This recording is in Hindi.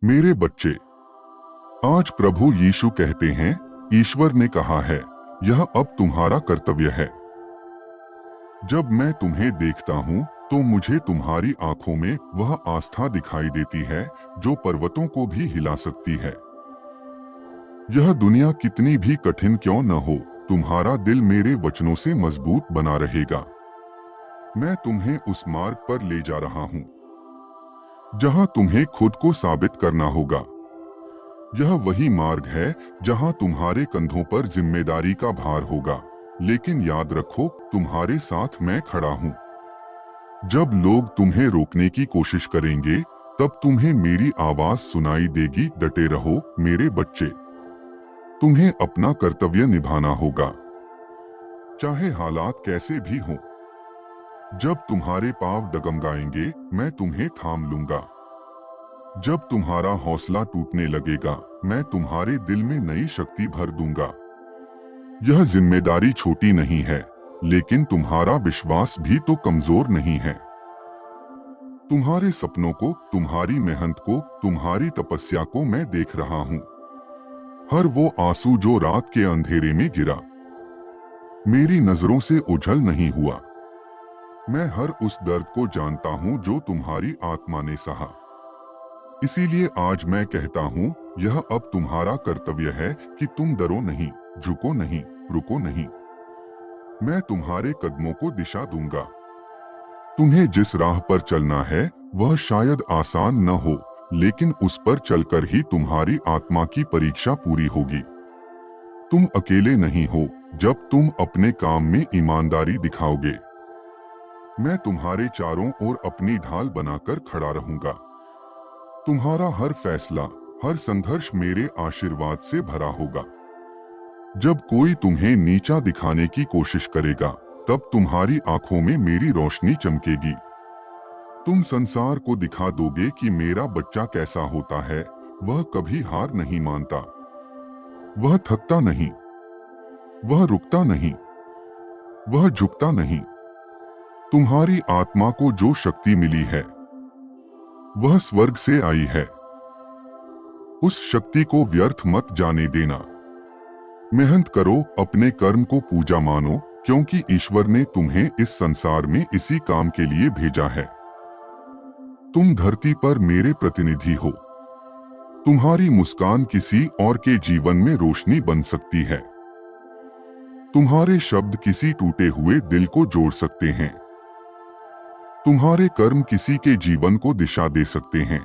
मेरे बच्चे, आज प्रभु यीशु कहते हैं, ईश्वर ने कहा है, यह अब तुम्हारा कर्तव्य है। जब मैं तुम्हें देखता हूँ तो मुझे तुम्हारी आंखों में वह आस्था दिखाई देती है जो पर्वतों को भी हिला सकती है। यह दुनिया कितनी भी कठिन क्यों न हो, तुम्हारा दिल मेरे वचनों से मजबूत बना रहेगा। मैं तुम्हें उस मार्ग पर ले जा रहा हूँ जहाँ तुम्हें खुद को साबित करना होगा। यह वही मार्ग है जहाँ तुम्हारे कंधों पर जिम्मेदारी का भार होगा, लेकिन याद रखो, तुम्हारे साथ मैं खड़ा हूँ। जब लोग तुम्हें रोकने की कोशिश करेंगे, तब तुम्हें मेरी आवाज सुनाई देगी। डटे रहो मेरे बच्चे, तुम्हें अपना कर्तव्य निभाना होगा, चाहे हालात कैसे भी हों। जब तुम्हारे पांव डगमगाएंगे, मैं तुम्हें थाम लूंगा। जब तुम्हारा हौसला टूटने लगेगा, मैं तुम्हारे दिल में नई शक्ति भर दूंगा। यह जिम्मेदारी छोटी नहीं है, लेकिन तुम्हारा विश्वास भी तो कमजोर नहीं है। तुम्हारे सपनों को, तुम्हारी मेहनत को, तुम्हारी तपस्या को मैं देख रहा हूँ। हर वो आंसू जो रात के अंधेरे में गिरा, मेरी नजरों से ओझल नहीं हुआ। मैं हर उस दर्द को जानता हूँ जो तुम्हारी आत्मा ने सहा। इसीलिए आज मैं कहता हूँ, यह अब तुम्हारा कर्तव्य है कि तुम डरो नहीं, झुको नहीं, रुको नहीं। मैं तुम्हारे कदमों को दिशा दूंगा। तुम्हें जिस राह पर चलना है वह शायद आसान न हो, लेकिन उस पर चलकर ही तुम्हारी आत्मा की परीक्षा पूरी होगी। तुम अकेले नहीं हो जब तुम अपने काम में ईमानदारी दिखाओगे। मैं तुम्हारे चारों ओर अपनी ढाल बनाकर खड़ा रहूंगा। तुम्हारा हर फैसला, हर संघर्ष मेरे आशीर्वाद से भरा होगा। जब कोई तुम्हें नीचा दिखाने की कोशिश करेगा, तब तुम्हारी आंखों में मेरी रोशनी चमकेगी। तुम संसार को दिखा दोगे कि मेरा बच्चा कैसा होता है। वह कभी हार नहीं मानता, वह थकता नहीं, वह रुकता नहीं, वह झुकता नहीं। तुम्हारी आत्मा को जो शक्ति मिली है वह स्वर्ग से आई है। उस शक्ति को व्यर्थ मत जाने देना। मेहनत करो, अपने कर्म को पूजा मानो, क्योंकि ईश्वर ने तुम्हें इस संसार में इसी काम के लिए भेजा है। तुम धरती पर मेरे प्रतिनिधि हो। तुम्हारी मुस्कान किसी और के जीवन में रोशनी बन सकती है। तुम्हारे शब्द किसी टूटे हुए दिल को जोड़ सकते हैं। तुम्हारे कर्म किसी के जीवन को दिशा दे सकते हैं।